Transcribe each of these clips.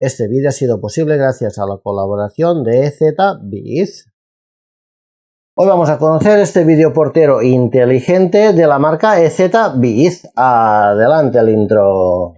Este vídeo ha sido posible gracias a la colaboración de EZViz. Hoy vamos a conocer este videoportero inteligente de la marca EZViz. Adelante el intro.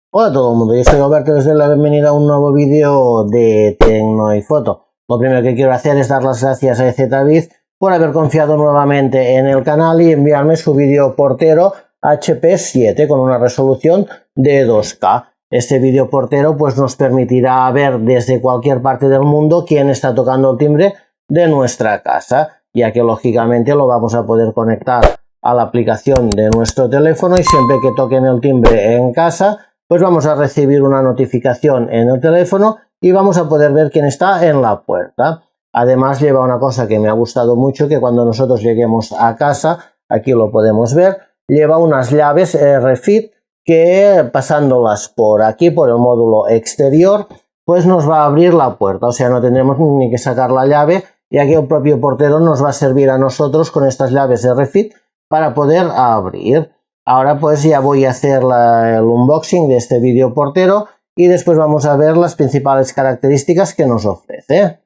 Hola a todo el mundo, yo soy Alberto y les doy la bienvenida a un nuevo vídeo de Tecno y Foto. Lo primero que quiero hacer es dar las gracias a EZViz por haber confiado nuevamente en el canal y enviarme su videoportero HP 7 con una resolución de 2K. Este videoportero pues nos permitirá ver desde cualquier parte del mundo quién está tocando el timbre de nuestra casa, ya que lógicamente lo vamos a poder conectar a la aplicación de nuestro teléfono y siempre que toquen el timbre en casa pues vamos a recibir una notificación en el teléfono y vamos a poder ver quién está en la puerta. Además lleva una cosa que me ha gustado mucho, que cuando nosotros lleguemos a casa, aquí lo podemos ver, lleva unas llaves RFID que pasándolas por aquí, por el módulo exterior, pues nos va a abrir la puerta. O sea, no tendremos ni que sacar la llave, ya que el propio portero nos va a servir a nosotros con estas llaves RFID para poder abrir. Ahora pues ya voy a hacer el unboxing de este videoportero y después vamos a ver las principales características que nos ofrece.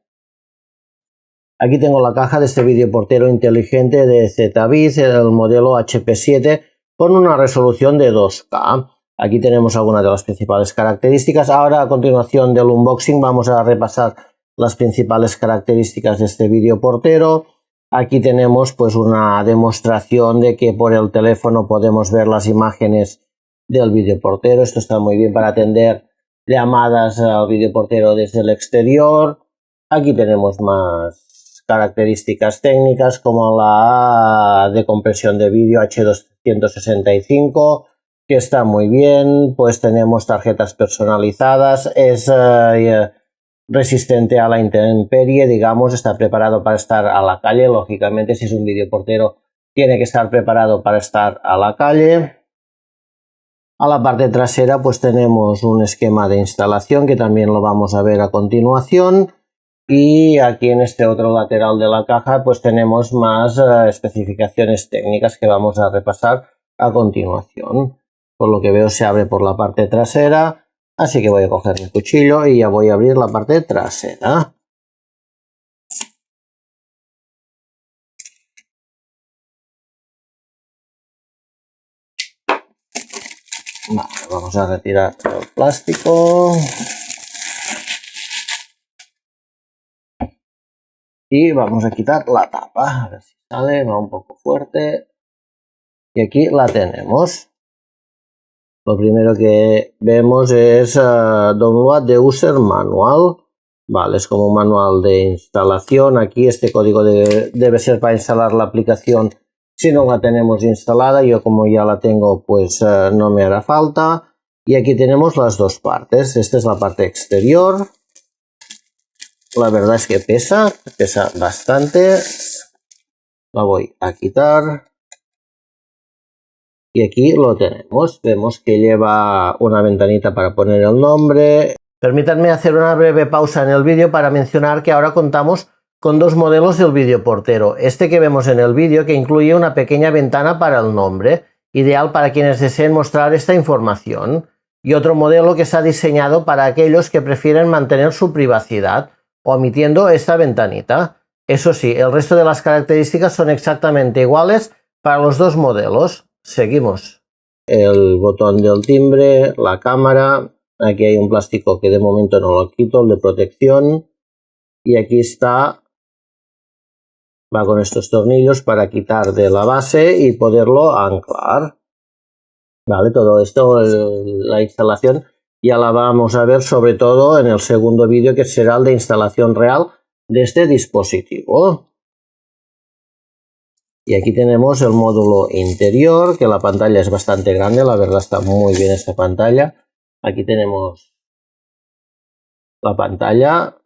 Aquí tengo la caja de este videoportero inteligente de EZViz, el modelo HP 7 con una resolución de 2K. Aquí tenemos algunas de las principales características. Ahora a continuación del unboxing vamos a repasar las principales características de este videoportero. Aquí tenemos pues una demostración de que por el teléfono podemos ver las imágenes del videoportero. Esto está muy bien para atender llamadas al videoportero desde el exterior. Aquí tenemos más características técnicas como la de compresión de vídeo H265, que está muy bien. Pues tenemos tarjetas personalizadas, es resistente a la intemperie, digamos, está preparado para estar a la calle. Lógicamente, si es un videoportero, tiene que estar preparado para estar a la calle. A la parte trasera, pues tenemos un esquema de instalación que también lo vamos a ver a continuación. Y aquí en este otro lateral de la caja, pues tenemos más especificaciones técnicas que vamos a repasar a continuación. Por lo que veo, se abre por la parte trasera. Así que voy a coger mi cuchillo y ya voy a abrir la parte trasera. Vale, vamos a retirar el plástico. Y vamos a quitar la tapa. A ver si sale, va un poco fuerte. Y aquí la tenemos. Lo primero que vemos es Download the User Manual. Vale, es como un manual de instalación. Aquí este código debe ser para instalar la aplicación si no la tenemos instalada. Yo como ya la tengo, pues no me hará falta. Y aquí tenemos las dos partes. Esta es la parte exterior. La verdad es que pesa bastante. La voy a quitar. Y aquí lo tenemos, vemos que lleva una ventanita para poner el nombre. Permítanme hacer una breve pausa en el vídeo para mencionar que ahora contamos con dos modelos del videoportero. Este que vemos en el vídeo, que incluye una pequeña ventana para el nombre, ideal para quienes deseen mostrar esta información. Y otro modelo que está diseñado para aquellos que prefieren mantener su privacidad, omitiendo esta ventanita. Eso sí, el resto de las características son exactamente iguales para los dos modelos. Seguimos. El botón del timbre, la cámara. Aquí hay un plástico que de momento no lo quito, el de protección. Y aquí está, va con estos tornillos para quitar de la base y poderlo anclar. Vale, todo esto, la instalación, ya la vamos a ver sobre todo en el segundo vídeo, que será el de instalación real de este dispositivo. Y aquí tenemos el módulo interior, que la pantalla es bastante grande, la verdad está muy bien esta pantalla. Aquí tenemos la pantalla,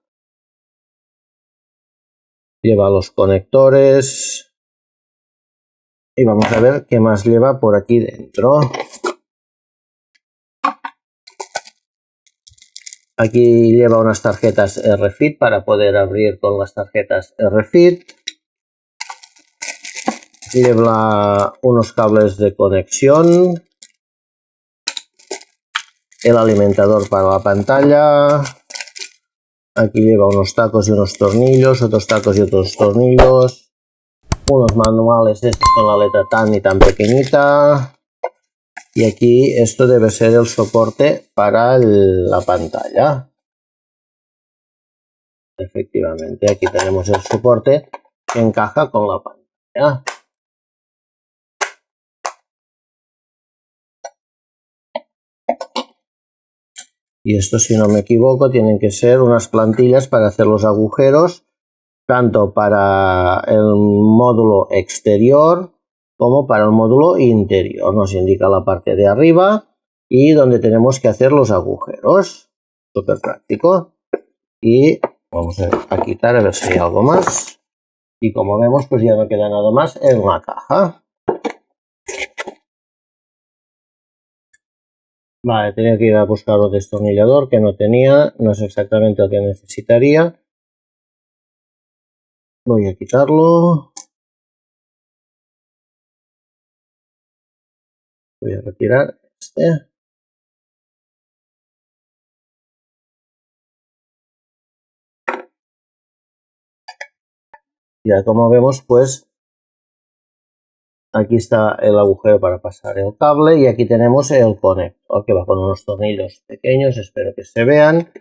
lleva los conectores, Y vamos a ver qué más lleva por aquí dentro. Aquí lleva unas tarjetas RFID para poder abrir con las tarjetas RFID. Lleva unos cables de conexión. El alimentador para la pantalla. Aquí lleva unos tacos y unos tornillos, otros tacos y otros tornillos. Unos manuales estos con la letra tan y tan pequeñita. Y aquí esto debe ser el soporte para la pantalla. Efectivamente, aquí tenemos el soporte que encaja con la pantalla. Y esto, si no me equivoco, tienen que ser unas plantillas para hacer los agujeros, tanto para el módulo exterior como para el módulo interior. Nos indica la parte de arriba y donde tenemos que hacer los agujeros. Súper práctico. Y vamos a quitar a ver si hay algo más. Y como vemos, pues ya no queda nada más en la caja. Vale, tenía que ir a buscar otro destornillador que no tenía, no es exactamente lo que necesitaría. Voy a quitarlo. Voy a retirar este. Ya como vemos, pues aquí está el agujero para pasar el cable y aquí tenemos el conector que va con unos tornillos pequeños, espero que se vean.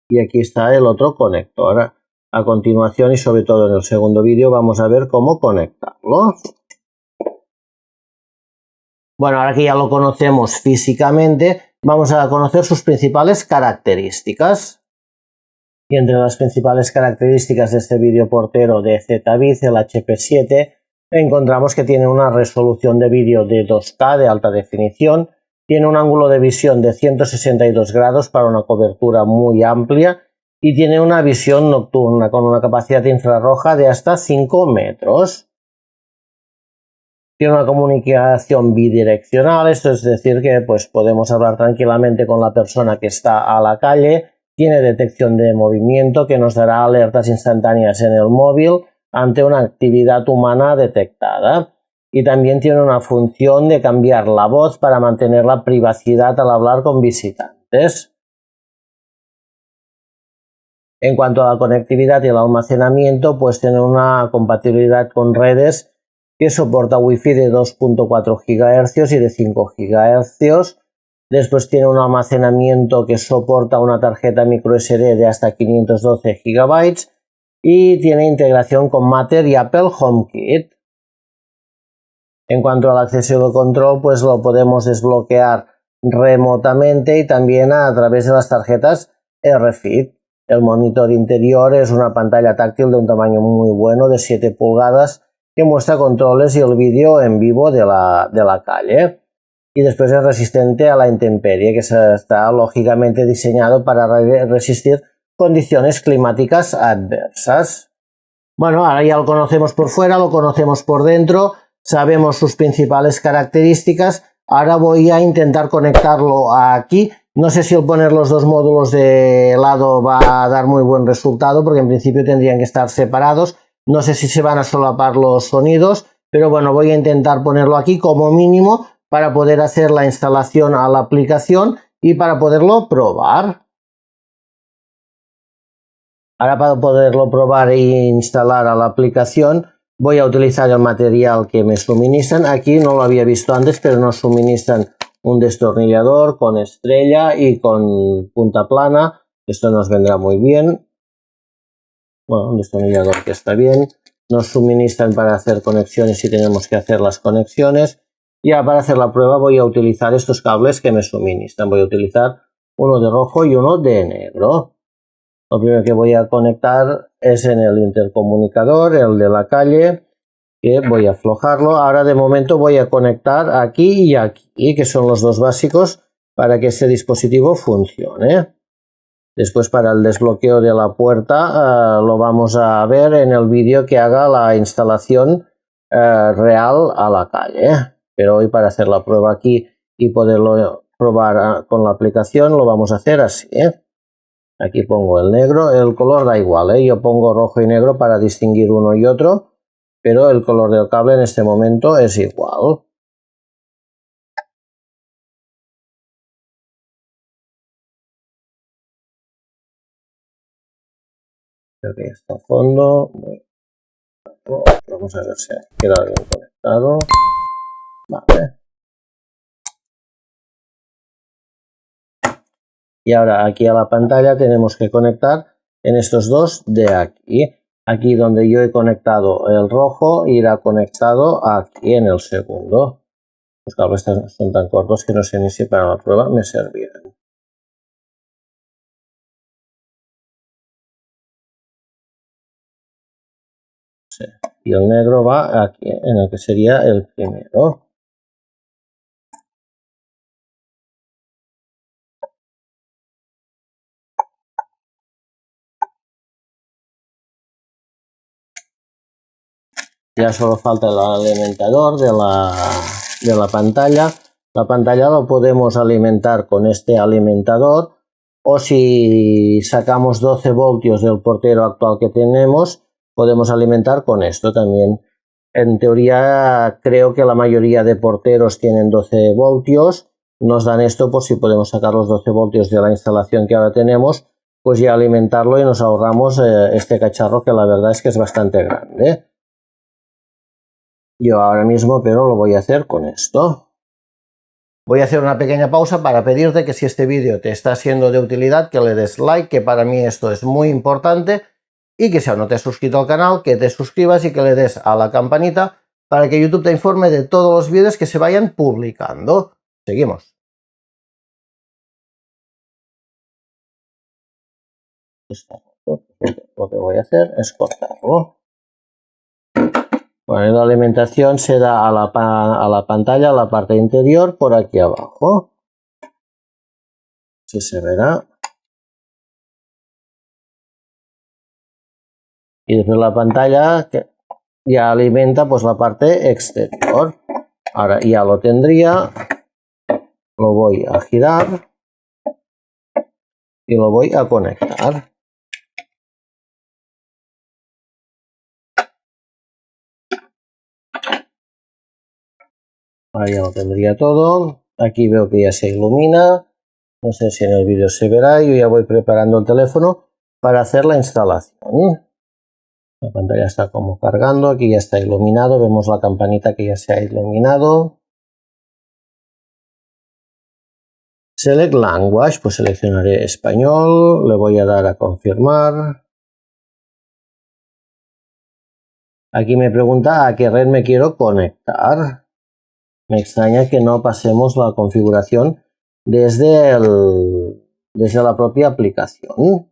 Y aquí está el otro conector. A continuación y sobre todo en el segundo vídeo vamos a ver cómo conectarlo. Bueno, ahora que ya lo conocemos físicamente, vamos a conocer sus principales características. Y entre las principales características de este vídeo portero de ZViz, el HP7, encontramos que tiene una resolución de vídeo de 2K de alta definición, tiene un ángulo de visión de 162 grados para una cobertura muy amplia y tiene una visión nocturna con una capacidad infrarroja de hasta 5 metros. Tiene una comunicación bidireccional, esto es decir que pues, podemos hablar tranquilamente con la persona que está a la calle. Tiene detección de movimiento que nos dará alertas instantáneas en el móvil ante una actividad humana detectada. Y también tiene una función de cambiar la voz para mantener la privacidad al hablar con visitantes. En cuanto a la conectividad y el almacenamiento, pues tiene una compatibilidad con redes que soporta Wi-Fi de 2.4 GHz y de 5 GHz. Después tiene un almacenamiento que soporta una tarjeta microSD de hasta 512 GB y tiene integración con Matter y Apple HomeKit. En cuanto al acceso de control, pues lo podemos desbloquear remotamente y también a través de las tarjetas RFID. El monitor interior es una pantalla táctil de un tamaño muy bueno de 7 pulgadas que muestra controles y el vídeo en vivo de la calle. Y después es resistente a la intemperie, que está lógicamente diseñado para resistir condiciones climáticas adversas. Bueno, ahora ya lo conocemos por fuera, lo conocemos por dentro, sabemos sus principales características. Ahora voy a intentar conectarlo aquí. No sé si el poner los dos módulos de lado va a dar muy buen resultado, porque en principio tendrían que estar separados. No sé si se van a solapar los sonidos, pero bueno, voy a intentar ponerlo aquí como mínimo para poder hacer la instalación a la aplicación y para poderlo probar. Ahora, para poderlo probar e instalar a la aplicación, voy a utilizar el material que me suministran. Aquí no lo había visto antes, pero nos suministran un destornillador con estrella y con punta plana. Esto nos vendrá muy bien. Bueno, un destornillador que está bien. Nos suministran para hacer conexiones si tenemos que hacer las conexiones. Y ahora para hacer la prueba voy a utilizar estos cables que me suministran. Voy a utilizar uno de rojo y uno de negro. Lo primero que voy a conectar es en el intercomunicador, el de la calle, que voy a aflojarlo. Ahora de momento voy a conectar aquí y aquí, que son los dos básicos para que este dispositivo funcione. Después, para el desbloqueo de la puerta lo vamos a ver en el vídeo que haga la instalación real a la calle. Pero hoy, para hacer la prueba aquí y poderlo probar con la aplicación, lo vamos a hacer así. Aquí pongo el negro, el color da igual, yo pongo rojo y negro para distinguir uno y otro, pero el color del cable en este momento es igual. Creo que ya está a fondo. Vamos a ver si queda bien conectado. Vale. Y ahora aquí a la pantalla tenemos que conectar en estos dos de aquí. Aquí donde yo he conectado el rojo irá conectado aquí en el segundo. Los cables son tan cortos que no sé ni si para la prueba me servirán. Sí. Y el negro va aquí, en el que sería el primero. Ya solo falta el alimentador de la pantalla. La pantalla lo podemos alimentar con este alimentador, o si sacamos 12 voltios del portero actual que tenemos, podemos alimentar con esto también. En teoría creo que la mayoría de porteros tienen 12 voltios, nos dan esto por si podemos sacar los 12 voltios de la instalación que ahora tenemos, pues ya alimentarlo y nos ahorramos este cacharro, que la verdad es que es bastante grande. Yo ahora mismo, pero lo voy a hacer con esto. Voy a hacer una pequeña pausa para pedirte que si este vídeo te está siendo de utilidad, que le des like, que para mí esto es muy importante, y que si aún no te has suscrito al canal, que te suscribas y que le des a la campanita para que YouTube te informe de todos los vídeos que se vayan publicando. Seguimos. Lo que voy a hacer es cortarlo. Bueno, la alimentación se da a la pantalla, a la parte interior, por aquí abajo. Si se verá. Y después la pantalla que ya alimenta pues la parte exterior. Ahora ya lo tendría. Lo voy a girar. Y lo voy a conectar. Ahora ya lo tendría todo. Aquí veo que ya se ilumina. No sé si en el vídeo se verá. Yo ya voy preparando el teléfono para hacer la instalación. La pantalla está como cargando. Aquí ya está iluminado. Vemos la campanita que ya se ha iluminado. Select Language. Pues seleccionaré español. Le voy a dar a confirmar. Aquí me pregunta a qué red me quiero conectar. Me extraña que no pasemos la configuración desde la propia aplicación.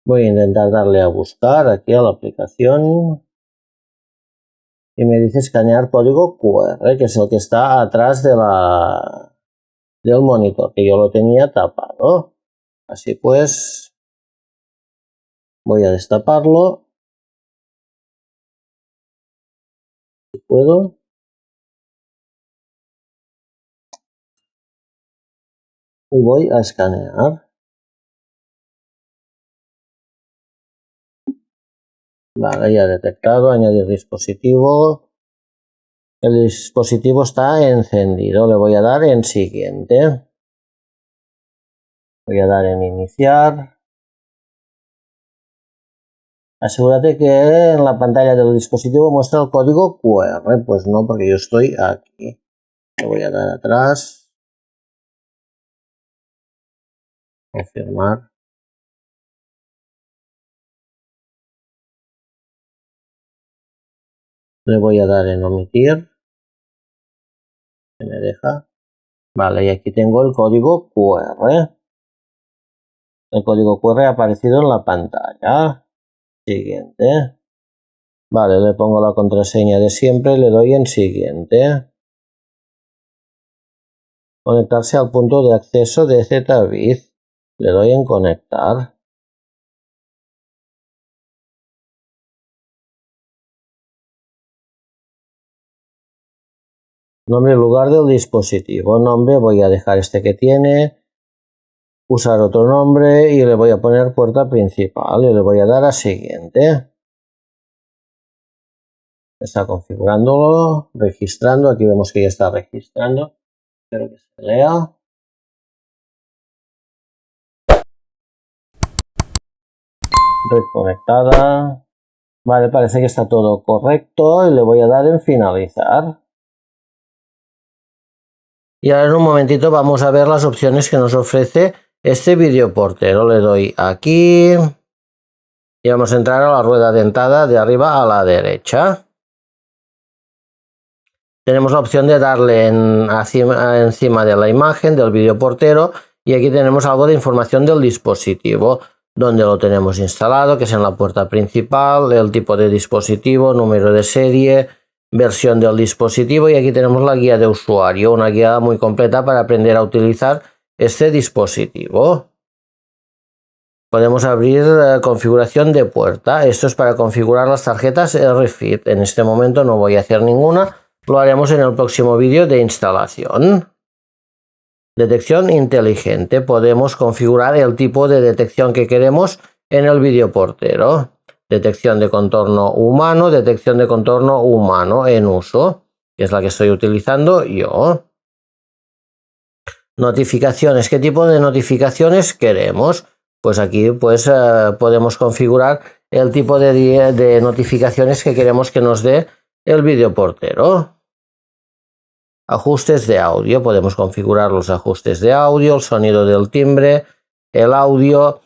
Voy a intentar darle a buscar aquí a la aplicación. Y me dice escanear código QR, que es el que está atrás del monitor, que yo lo tenía tapado. Así pues, voy a destaparlo. Si puedo. Y voy a escanear. Vale, ya detectado, añadir dispositivo. El dispositivo está encendido, le voy a dar en siguiente. Voy a dar en iniciar. Asegúrate que en la pantalla del dispositivo muestra el código QR. Pues no, porque yo estoy aquí. Le voy a dar atrás. Confirmar. Le voy a dar en omitir. Se me deja. Vale, y aquí tengo el código QR. El código QR ha aparecido en la pantalla. Siguiente. Vale, le pongo la contraseña de siempre y le doy en siguiente. Conectarse al punto de acceso de ZBiz. Le doy en conectar. Nombre y lugar del dispositivo. Nombre voy a dejar este que tiene. Usar otro nombre y le voy a poner puerta principal y le voy a dar a siguiente. Está configurándolo, registrando. Aquí vemos que ya está registrando. Espero que se lea. Red conectada. Vale, parece que está todo correcto y le voy a dar en finalizar. Y ahora en un momentito vamos a ver las opciones que nos ofrece este videoportero. Le doy aquí y vamos a entrar a la rueda dentada de arriba a la derecha. Tenemos la opción de darle encima de la imagen del videoportero y aquí tenemos algo de información del dispositivo, donde lo tenemos instalado, que es en la puerta principal, el tipo de dispositivo, número de serie, versión del dispositivo y aquí tenemos la guía de usuario, una guía muy completa para aprender a utilizar este dispositivo. Podemos abrir configuración de puerta. Esto es para configurar las tarjetas RFID. En este momento no voy a hacer ninguna, lo haremos en el próximo vídeo de instalación. Detección inteligente. Podemos configurar el tipo de detección que queremos en el videoportero. Detección de contorno humano, detección de contorno humano en uso, que es la que estoy utilizando yo. Notificaciones. ¿Qué tipo de notificaciones queremos? Pues aquí podemos configurar el tipo de notificaciones que queremos que nos dé el videoportero. Ajustes de audio. Podemos configurar los ajustes de audio, el sonido del timbre, el audio.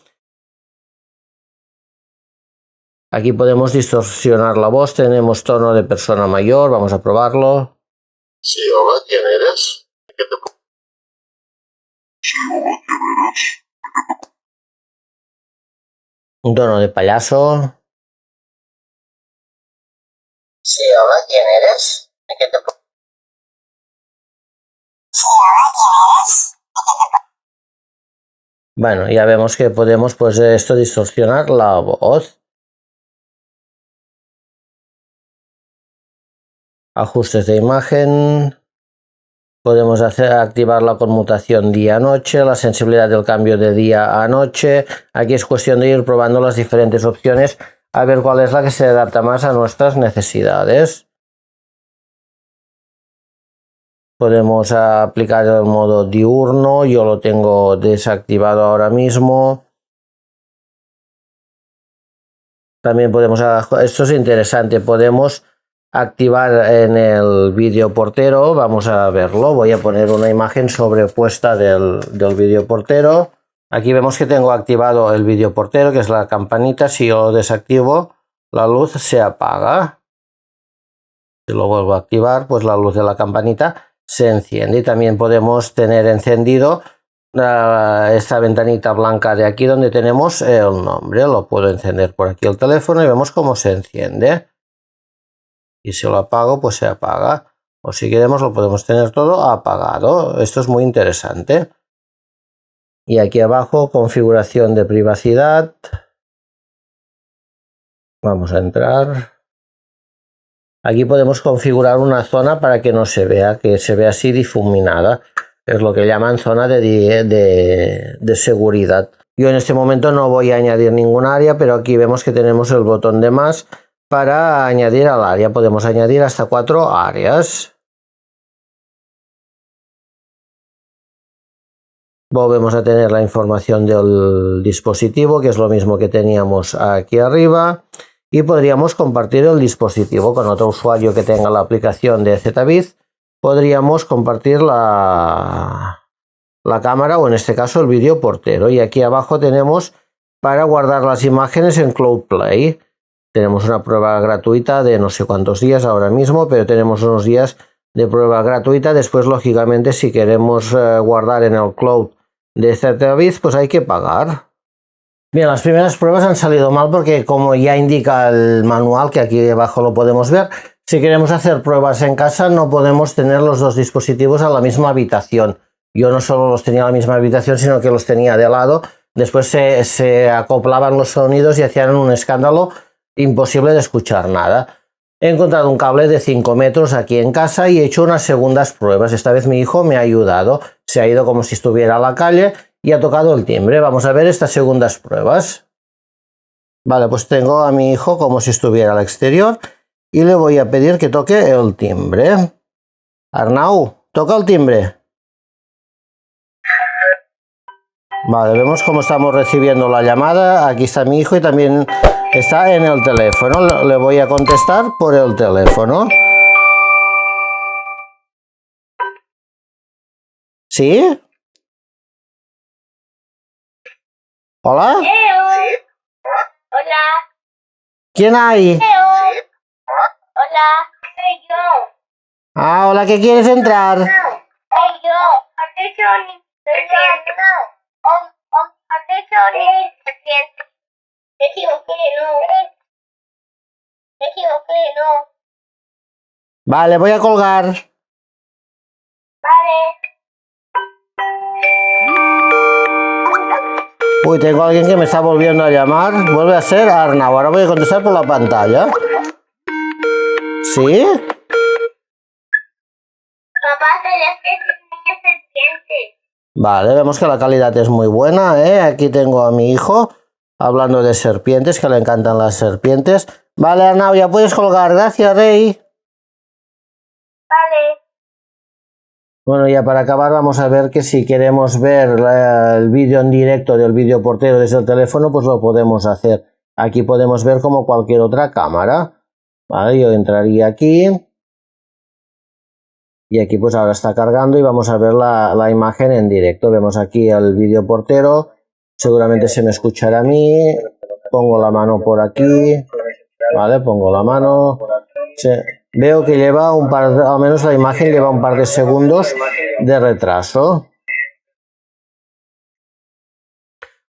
Aquí podemos distorsionar la voz, tenemos tono de persona mayor, vamos a probarlo. Sí, hola, ¿quién eres? ¿Qué te... Sí, hola, ¿quién eres? Un tono de payaso. Sí, hola, ¿quién eres? ¿Qué te... Sí, hola, ¿quién eres? Bueno, ya vemos que podemos esto distorsionar la voz. Ajustes de imagen. Podemos activar la conmutación día-noche, la sensibilidad del cambio de día a noche. Aquí es cuestión de ir probando las diferentes opciones a ver cuál es la que se adapta más a nuestras necesidades. Podemos aplicar el modo diurno, yo lo tengo desactivado ahora mismo. También podemos, esto es interesante, podemos activar en el videoportero, vamos a verlo, voy a poner una imagen sobrepuesta del videoportero. Aquí vemos que tengo activado el videoportero, que es la campanita. Si yo lo desactivo, la luz se apaga. Si lo vuelvo a activar, pues la luz de la campanita se enciende. Y también podemos tener encendido esta ventanita blanca de aquí donde tenemos el nombre. Lo puedo encender por aquí el teléfono y vemos cómo se enciende. Y si lo apago, pues se apaga. O si queremos lo podemos tener todo apagado. Esto es muy interesante. Y aquí abajo, configuración de privacidad. Vamos a entrar. Aquí podemos configurar una zona para que no se vea, que se vea así difuminada. Es lo que llaman zona de seguridad. Yo en este momento no voy a añadir ningún área, pero aquí vemos que tenemos el botón de más para añadir al área. Podemos añadir hasta 4 áreas. Volvemos a tener la información del dispositivo, que es lo mismo que teníamos aquí arriba. Y podríamos compartir el dispositivo con otro usuario que tenga la aplicación de ZViz. Podríamos compartir la cámara o en este caso el videoportero. Y aquí abajo tenemos para guardar las imágenes en Cloud Play. Tenemos una prueba gratuita de no sé cuántos días ahora mismo, pero tenemos unos días de prueba gratuita. Después, lógicamente, si queremos guardar en el Cloud de ZViz, pues hay que pagar. Bien, las primeras pruebas han salido mal porque, como ya indica el manual, que aquí abajo lo podemos ver, si queremos hacer pruebas en casa no podemos tener los dos dispositivos a la misma habitación. Yo no solo los tenía a la misma habitación, sino que los tenía de lado. Después se acoplaban los sonidos y hacían un escándalo imposible de escuchar nada. He encontrado un cable de 5 metros aquí en casa y he hecho unas segundas pruebas. Esta vez mi hijo me ha ayudado. Se ha ido como si estuviera a la calle y ha tocado el timbre. Vamos a ver estas segundas pruebas. Vale, pues tengo a mi hijo como si estuviera al exterior y le voy a pedir que toque el timbre. Arnau, toca el timbre. Vale, vemos cómo estamos recibiendo la llamada. Aquí está mi hijo y también está en el teléfono. Le voy a contestar por el teléfono. ¿Sí? ¿Hola? Hola. ¿Quién hay? Hola. Soy yo. Ah, hola, ¿qué quieres entrar? Soy yo. ¿Has hecho un serpiente? ¿Has hecho un serpiente? Me equivoqué, no. Me equivoqué, no. Vale, voy a colgar. Vale. Uy, tengo a alguien que me está volviendo a llamar. Vuelve a ser Arnau. Ahora voy a contestar por la pantalla. ¿Sí? Papá, tenías que ser niña serpiente. Vale, vemos que la calidad es muy buena, ¿eh? Aquí tengo a mi hijo hablando de serpientes, que le encantan las serpientes. Vale, Arnau, ya puedes colgar. Gracias, Rey. Vale. Bueno, ya para acabar vamos a ver que si queremos ver el vídeo en directo del videoportero desde el teléfono, pues lo podemos hacer. Aquí podemos ver como cualquier otra cámara. Vale, yo entraría aquí. Y aquí pues ahora está cargando y vamos a ver la imagen en directo. Vemos aquí el videoportero. Seguramente se me escuchará a mí. Pongo la mano por aquí. Vale, pongo la mano. Veo que lleva al menos la imagen lleva un par de segundos de retraso.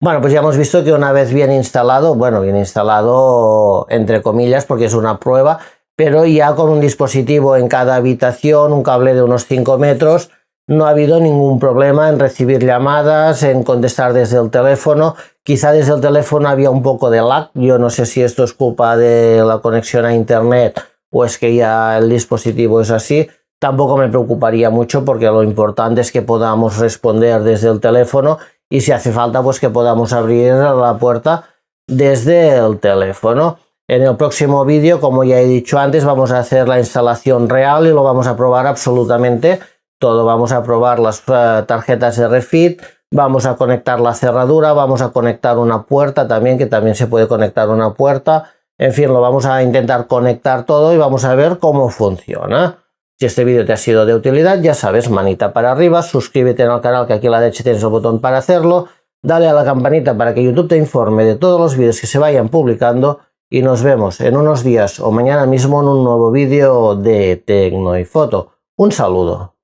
Bueno, pues ya hemos visto que una vez bien instalado, bueno, bien instalado entre comillas porque es una prueba, pero ya con un dispositivo en cada habitación, un cable de unos 5 metros, no ha habido ningún problema en recibir llamadas, en contestar desde el teléfono. Quizá desde el teléfono había un poco de lag, yo no sé si esto es culpa de la conexión a internet o es que ya el dispositivo es así. Tampoco me preocuparía mucho porque lo importante es que podamos responder desde el teléfono y si hace falta pues que podamos abrir la puerta desde el teléfono. En el próximo vídeo, como ya he dicho antes, vamos a hacer la instalación real y lo vamos a probar absolutamente todo. Vamos a probar las tarjetas RFID, vamos a conectar la cerradura, vamos a conectar una puerta también, que también se puede conectar una puerta. En fin, lo vamos a intentar conectar todo y vamos a ver cómo funciona. Si este vídeo te ha sido de utilidad, ya sabes, manita para arriba, suscríbete al canal que aquí a la derecha tienes el botón para hacerlo, dale a la campanita para que YouTube te informe de todos los vídeos que se vayan publicando y nos vemos en unos días o mañana mismo en un nuevo vídeo de Tecnoifoto. Un saludo.